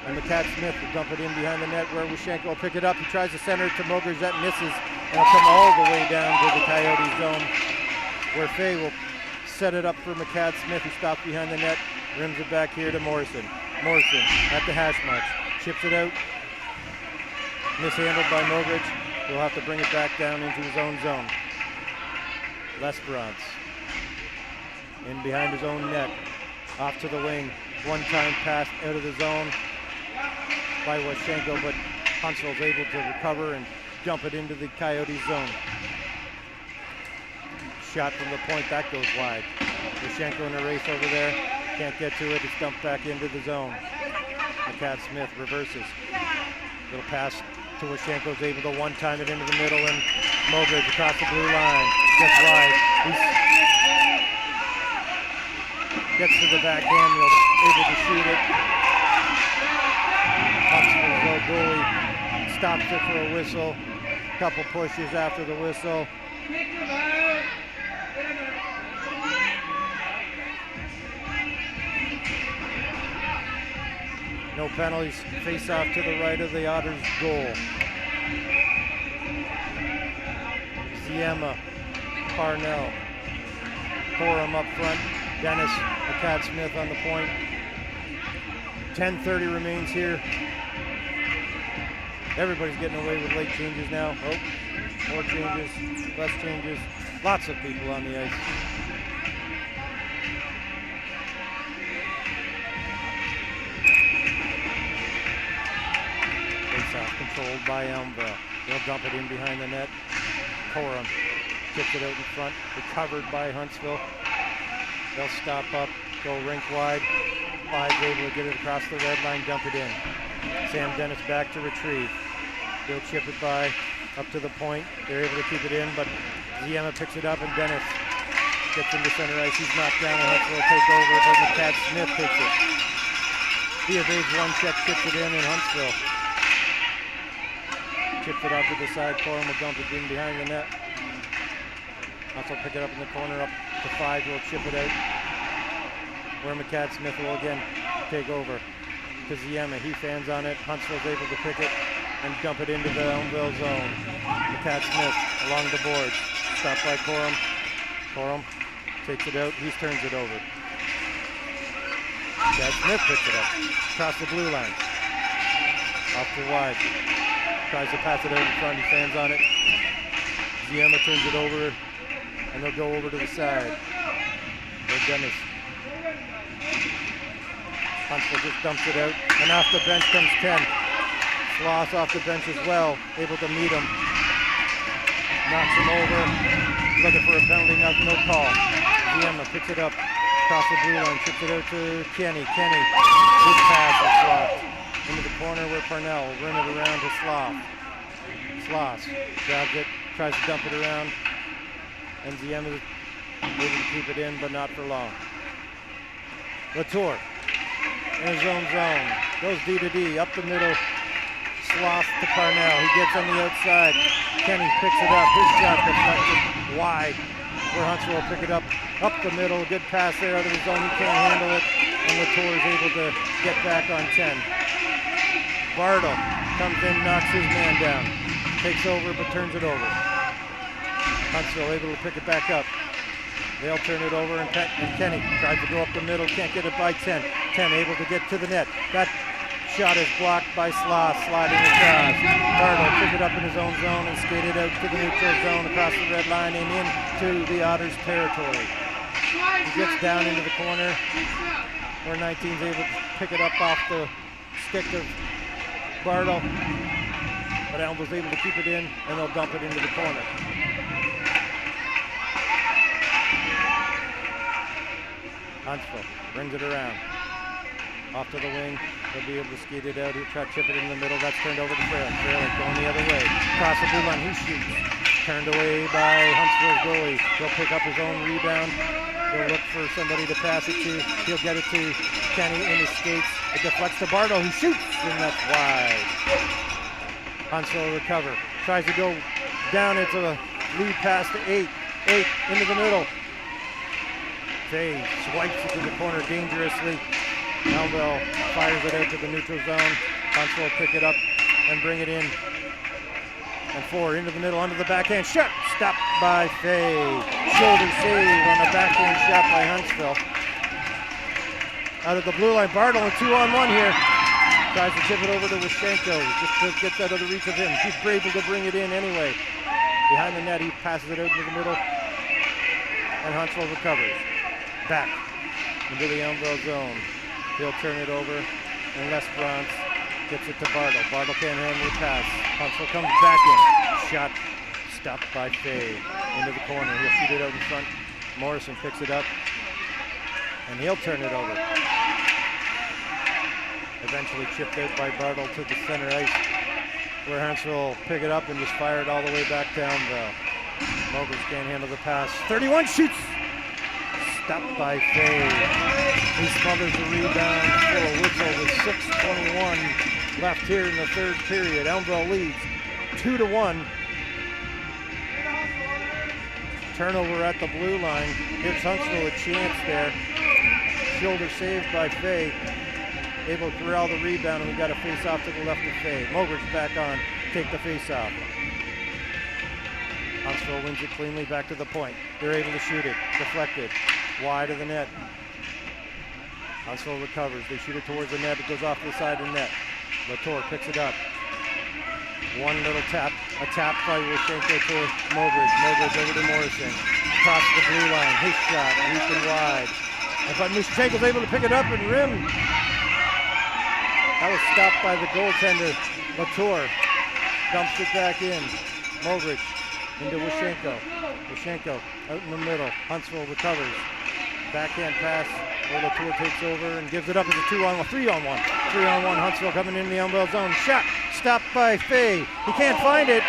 And McCad-Smith will dump it in behind the net where Washenko will pick it up. He tries to center it to Mogridge. That misses. And it'll come all the way down to the Coyote zone where Fay will set it up for McCad-Smith. He stops behind the net. Rims it back here to Morrison. Morrison at the hash marks. Chips it out. Mishandled by Mogridge. He'll have to bring it back down into his own zone. Lesperance in behind his own net. Off to the wing. One-time pass out of the zone by Washenko, but Huntsville's able to recover and dump it into the Coyote zone. Shot from the point, that goes wide. Washenko in a race over there. Can't get to it, it's dumped back into the zone. McCad-Smith reverses. Little pass to Washenko's able to one-time it into the middle, and Mogridge across the blue line. Gets wide. Gets to the backhand, able to shoot it. Huntsville's goalie stops it for a whistle. Couple pushes after the whistle. No penalties. Face off to the right of the Otters' goal. Ziema, Parnell, Corum up front. Dennis, McCad-Smith on the point. 10:30 remains here. Everybody's getting away with late changes now. Oh, more changes, less changes. Lots of people on the ice. Face-off controlled by Elmville. They'll dump it in behind the net. Corum tips it out in front. Recovered by Huntsville. They'll stop up, go rink wide. Clyde's able to get it across the red line, dump it in. Sam Dennis back to retrieve. They'll chip it by, up to the point. They're able to keep it in, but Ziema picks it up and Dennis gets into center ice. He's knocked down and Huntsville will take over, but McCad-Smith takes it. B of A's one check, chips it in Huntsville. Chips it out to the side, Corum will dump it in behind the net. Huntsville pick it up in the corner, up to 5, will chip it out. Where McCad-Smith will again take over. To Ziema, he fans on it. Huntsville's able to pick it and dump it into the Elmville zone. McCad-Smith along the boards. Stopped by Corum. Corum takes it out, he turns it over. McCad-Smith picks it up, across the blue line. Off to wide. Tries to pass it out in front, he fans on it. Ziema turns it over, and they'll go over to the side. There's Dennis. Huntsville just dumps it out, and off the bench comes Ken. Sloss off the bench as well, able to meet him. Knocks him over, looking for a penalty, no call. Ziema picks it up, across the blue line, chips it out to Kenny. Kenny, good pass is blocked. Into the corner where Parnell will run it around to Sloss. Sloss grabs it, tries to dump it around, and Ziema is able to keep it in, but not for long. Latour in his own zone, goes D to D, up the middle, Sloss to Parnell. He gets on the outside. Kenny picks it up. His shot deflected wide, where Huntsville will pick it up the middle. Good pass there out of his zone. He can't handle it, and Latour is able to get back on 10. Bartle comes in, knocks his man down. Takes over, but turns it over. Huntsville able to pick it back up. They'll turn it over, and Kenny tries to go up the middle, can't get it by 10. 10 able to get to the net. That shot is blocked by Sloss, sliding across. Bartle picked it up in his own zone and skated out to the neutral zone across the red line and into the Otters' territory. He gets down into the corner, where 19's able to pick it up off the stick of Bartle, but Elmville's able to keep it in, and they'll dump it into the corner. Huntsville brings it around. Off to the wing. They'll be able to skate it out. He'll try to chip it in the middle. That's turned over to Fralick. Fralick going the other way. Across the blue line. He shoots. Turned away by Huntsville's goalie. He'll pick up his own rebound. He'll look for somebody to pass it to. He'll get it to Kenny in his skates. It deflects to Bardo, who shoots, and that's wide. Huntsville will recover. Tries to go down into the lead pass to 8. 8 into the middle. Fay swipes it to the corner dangerously. Elmville fires it out to the neutral zone. Huntsville pick it up and bring it in. And 4 into the middle, under the backhand shot. Stopped by Fay. Shoulder save on a backhand shot by Huntsville. Out of the blue line, Bartle, a 2-on-1 here. Tries to tip it over to Wishenko. Just gets out of the reach of him. He's able to bring it in anyway. Behind the net, he passes it out into the middle. And Huntsville recovers. Back into the Elmville zone. He'll turn it over, and Les Bronze gets it to Bartle. Bartle can't handle the pass. Huntsville comes back in. Shot stopped by Fay into the corner. He'll shoot it out in front. Morrison picks it up, and he'll turn it over. Eventually chipped out by Bartle to the center ice, where Huntsville pick it up and just fire it all the way back down. Mogers can't handle the pass. 31 shoots. Stopped by Fay. He smothers the rebound for a whistle with 6:21 left here in the third period. Elmville leads 2-1. Turnover at the blue line. Gives Huntsville a chance there. Shoulder saved by Fay. Able to corral the rebound, and we got a face-off to the left of Fay. Mogers back on, take the face-off. Huntsville wins it cleanly back to the point. They're able to shoot it. Deflected. Wide of the net. Huntsville recovers. They shoot it towards the net. It goes off the side of the net. Latour picks it up. One little tap. A tap by Wishenko to Mogers. Mogers over to Morrison. Across the blue line. His shot. Weak and wide. But Wishenko's able to pick it up and rim. That was stopped by the goaltender. Latour dumps it back in. Mogers into Wishenko. Wishenko out in the middle. Huntsville recovers. Backhand pass where Latour takes over and gives it up as a 2-on-1, 3-on-1. 3-on-1, Huntsville coming into the Elmville zone. Shot stopped by Fay. He can't find it.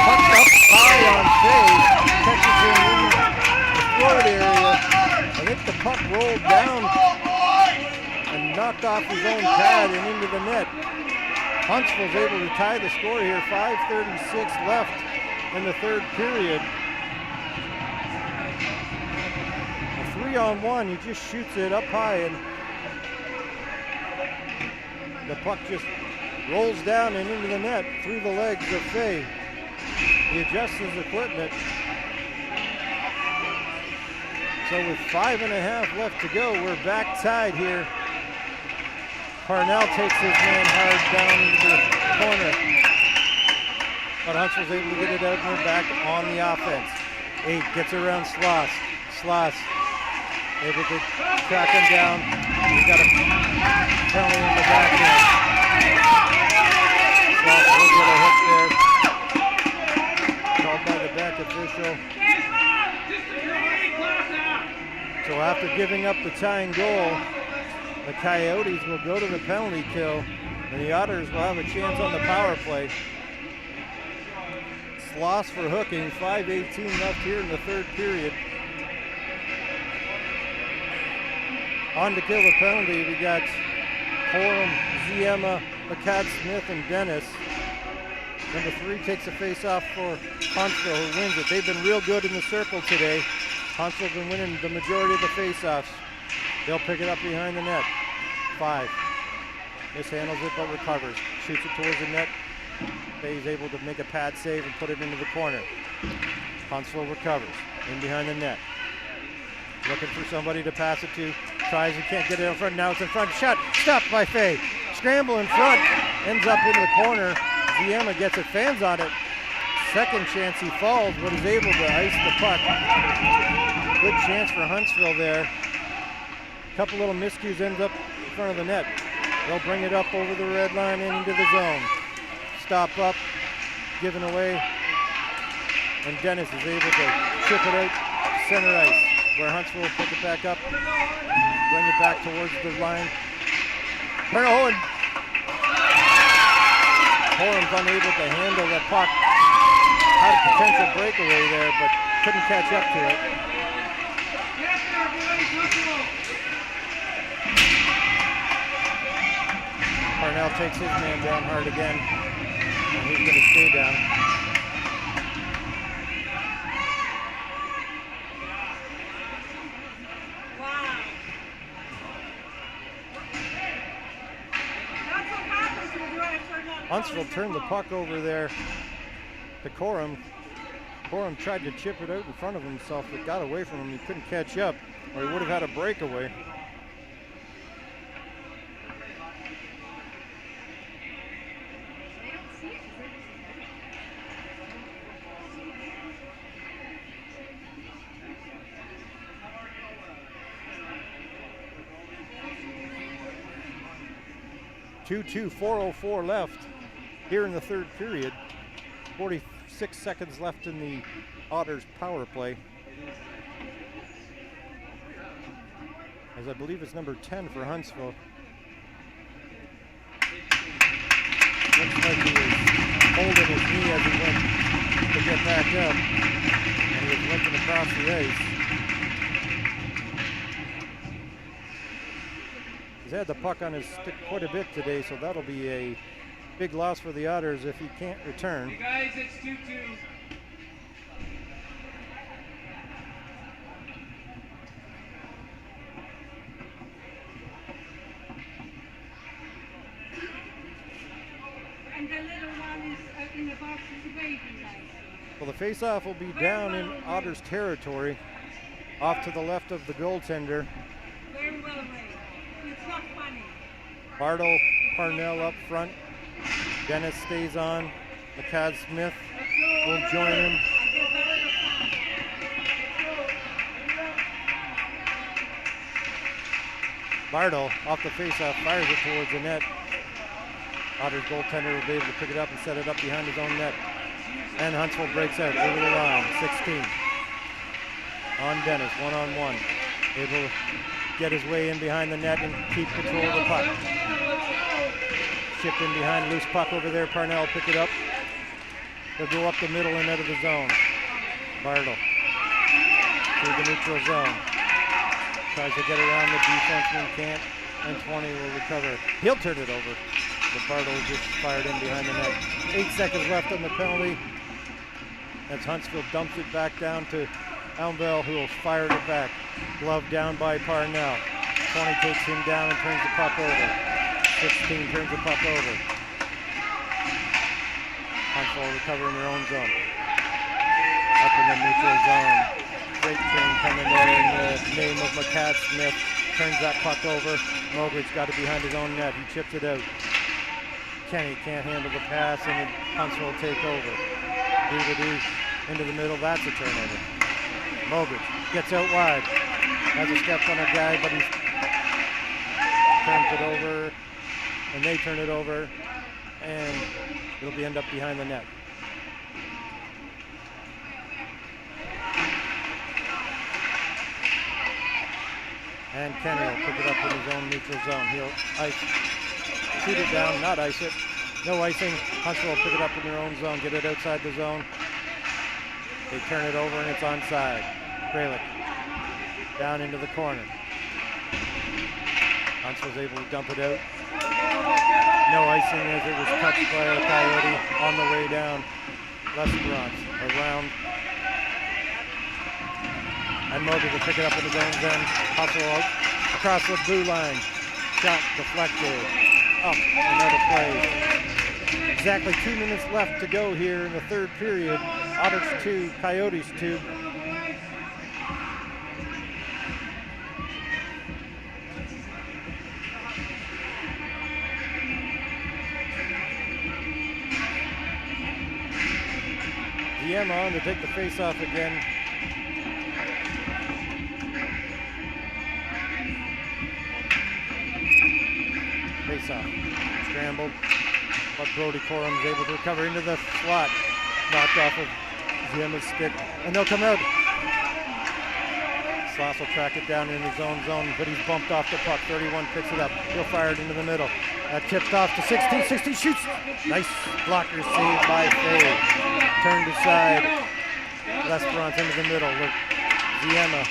Pucked up high on Fay. Catches it in the forward area. I think the puck rolled down and knocked off his own pad and into the net. Huntsville's able to tie the score here. 5:36 left in the third period. A 3-on-1, he just shoots it up high and the puck just rolls down and into the net through the legs of Fay. He adjusts his equipment. So with 5.5 left to go, we're back tied here. Parnell takes his man hard down into the corner. But Huntsville's able to get it out and we're back on the offense. 8 gets around Sloss. Sloss able to track him down. He's got a penalty in the back end. Sloss will get a hit there. Called by the back official. So after giving up the tying goal, the Coyotes will go to the penalty kill, and the Otters will have a chance on the power play. Sloss for hooking, 5:18 left here in the third period. On to kill the penalty, we got Corum, Ziema, McCad Smith, and Dennis. Number 3 takes a face-off for Huntsville, who wins it. They've been real good in the circle today. Huntsville's been winning the majority of the face-offs. They'll pick it up behind the net. 5. Mishandles it but recovers. Shoots it towards the net. Bay's able to make a pad save and put it into the corner. Huntsville recovers. In behind the net. Looking for somebody to pass it to. Tries and can't get it in front. Now it's in front. Shot. Stopped by Fay. Scramble in front. Ends up into the corner. Ziema gets it. Fans on it. Second chance he falls, but is able to ice the puck. Good chance for Huntsville there. Couple little miscues, ends up in front of the net. They'll bring it up over the red line and into the zone. Stop up, given away. And Dennis is able to chip it out center ice. where Huntsville will pick it back up, bring it back towards the line. Owen. Horham's unable to handle the puck. Had a potential breakaway there, but couldn't catch up to it. Parnell takes his man down hard again, and he's going to stay down. Huntsville turned the puck over there to Coram. Coram tried to chip it out in front of himself, but got away from him. He couldn't catch up, or he would have had a breakaway. Two 4:04 left here in the third period. 46 seconds left in the Otters power play. As I believe it's number 10 for Huntsville. Looks like he was holding his knee as he went to get back up, and he was looking across the ice. He's had the puck on his stick quite a bit today, so that'll be a big loss for the Otters if he can't return. Hey guys, it's 2-2. And the little one is in the box is a baby. Well, the face-off will be down in Otters territory, off to the left of the goaltender. Very well made. It's not funny. Bartle, Parnell up front. Dennis stays on. McCad Smith will join him. Bartle, off the face-off, fires it towards the net. Otters goaltender will be able to pick it up and set it up behind his own net. And Huntsville breaks out over the line, 16. On Dennis, one-on-one. Able to get his way in behind the net and keep control of the puck. Chipped in behind, loose puck over there. Parnell pick it up. They'll go up the middle and out of the zone. Bartle through the neutral zone. Tries to get around the defenseman, can't, and 20 will recover. He'll turn it over. But Bartle just fired in behind the net. 8 seconds left on the penalty. As Huntsville dumps it back down to Elmville, who will fire it back. Glove down by Parnell. 20 takes him down and turns the puck over. 16 turns the puck over. Huntsville recover in their own zone. Up in the neutral zone. Great train coming there in the name of McCad Smith. Turns that puck over. Mogrid's got it behind his own net. He chips it out. Kenny can't handle the pass, and Huntsville will take over. Dee into the middle. That's a turnover. Mogrid gets out wide. Has a step on a guy, but he turns it over, and they turn it over, and it'll be end up behind the net. And Kenny will pick it up in his own neutral zone. He'll shoot it down, not ice it. No icing. Huntsville will pick it up in their own zone, get it outside the zone. They turn it over and it's onside. Graylick down into the corner. Huntsville's able to dump it out. No icing as it was touched by a Coyote on the way down. Lesperance around. And Mogan will pick it up in his own zone. Hustle across the blue line. Shot deflected. Up, another play. Exactly 2 minutes left to go here in the third period. Otters 2, Coyotes 2. DM on to take the face-off again. Face-off. Scrambled. But Brody Coram is able to recover into the slot. Knocked off of Ziema's stick. And they'll come out. Sloss will track it down in his own zone, but he's bumped off the puck. 31 picks it up. He'll fire it into the middle. That tipped off to 16. 16 shoots. Nice blocker save by Fay. Turned aside. L'Esperance into the middle. Look, Ziema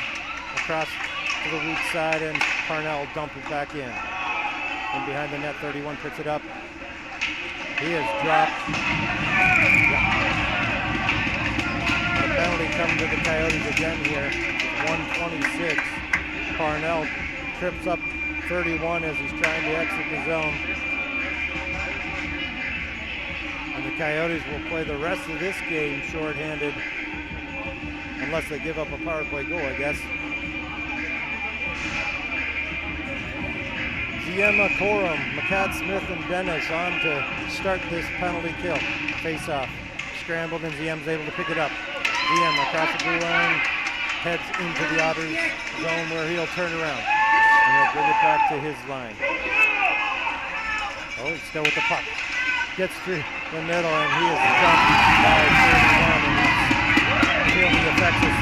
across to the weak side, and Parnell dump it back in. And behind the net, 31 picks it up. He is dropped. And a penalty coming to the Coyotes again here. 126. Parnell trips up 31 as he's trying to exit the zone. And the Coyotes will play the rest of this game shorthanded, unless they give up a power play goal, I guess. Ziema, Corum, McCad, Smith, and Dennis on to start this penalty kill. Face off. Scrambled, and Ziema's able to pick it up. Ziema across the blue line, heads into the Otters zone where he'll turn around. And he'll bring it back to his line. Oh, he's still with the puck. Gets through the middle, and he is dumped by 31. And he's feeling the effects as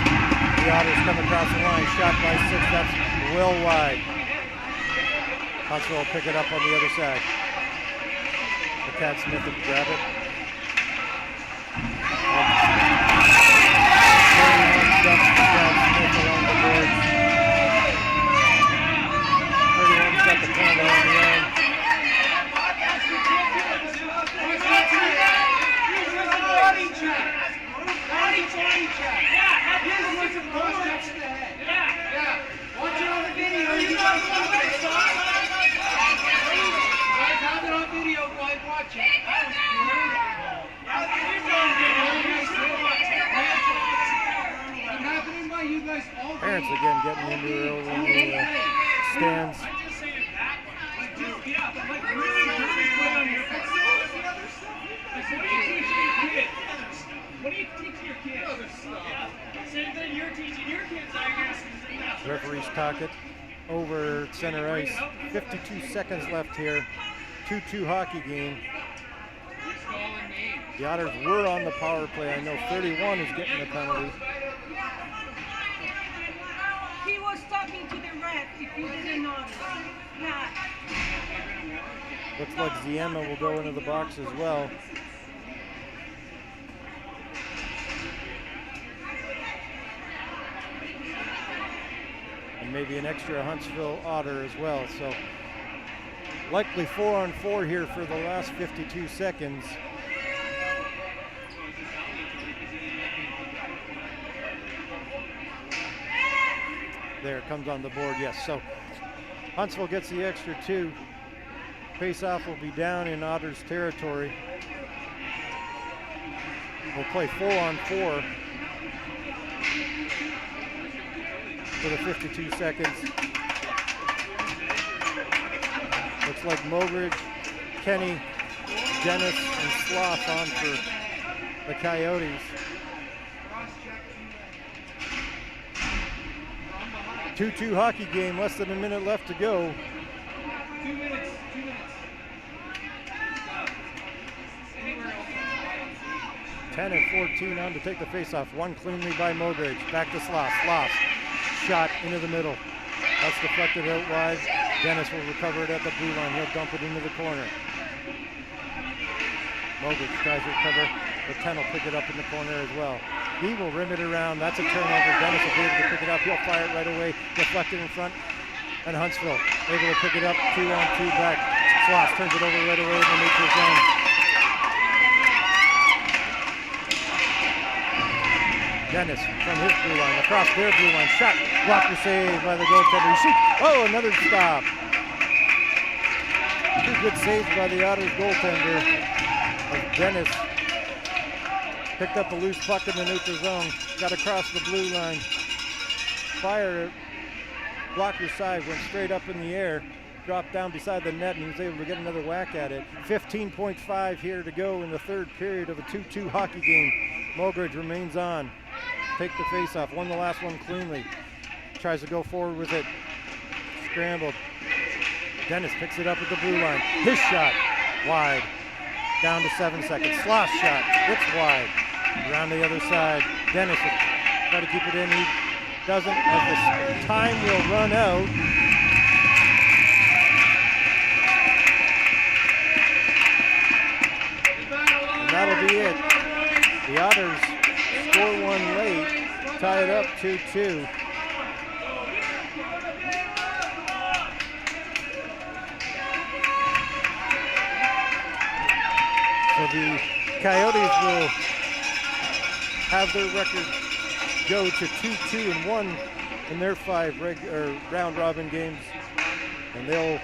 the Otters come across the line. Shot by 6, that's well wide. Huntsville will pick it up on the other side. McCad Smith will grab it. 31 dumps McCad Smith along the boards. 31's got the penalty on the end. Watch it on the video. You guys have it on video, boys. Watch it. It's happening by you guys all day. Parents again getting into it over in the stands. What do you teach your kids? Same thing you're teaching your kids, I guess. Referees talk it over center ice. 52 seconds left here. 2-2 hockey game. The Otters were on the power play. I know 31 is getting the penalty. He was talking to the ref, if you didn't know. Yeah. Looks like Ziema will go into the box as well. And maybe an extra Huntsville Otter as well. So likely 4-on-4 here for the last 52 seconds. There it comes on the board, yes. So Huntsville gets the extra 2. Face-off will be down in Otters territory. We'll play 4-on-4 for the 52 seconds. Looks like Mogridge, Kenny, Dennis, and Sloth on for the Coyotes. 2-2 hockey game, less than a minute left to go. 2 minutes. 10 and 14 on to take the face-off. One cleanly by Mogridge. Back to Sloth. Sloth shot into the middle. That's deflected out wide. Dennis will recover it at the blue line. He'll dump it into the corner. Mogridge tries to recover, but 10 will pick it up in the corner as well. He will rim it around. That's a turnover. Dennis will be able to pick it up. He'll fire it right away. Deflected in front. And Huntsville able to pick it up. 2-on-2 back. Sloth turns it over right away in the neutral zone. Dennis from his blue line, across their blue line, shot, blocker save by the goaltender. He shoots, oh, another stop. 2 good saves by the Otters goaltender. As Dennis picked up a loose puck in the neutral zone, got across the blue line, fired it, blocker side, went straight up in the air, dropped down beside the net, and he was able to get another whack at it. 15.5 here to go in the third period of a 2-2 hockey game. Mogridge remains on. Take the face-off, won the last one cleanly. Tries to go forward with it. Scrambled. Dennis picks it up at the blue line. His shot, wide. Down to 7 seconds. Sloth shot, it's wide. Around the other side. Dennis will try to keep it in. He doesn't, as the time will run out. And that'll be it. The Otters score one late, tie it up 2-2. So the Coyotes will have their record go to 2-2-1 in their 5 round robin games, and they'll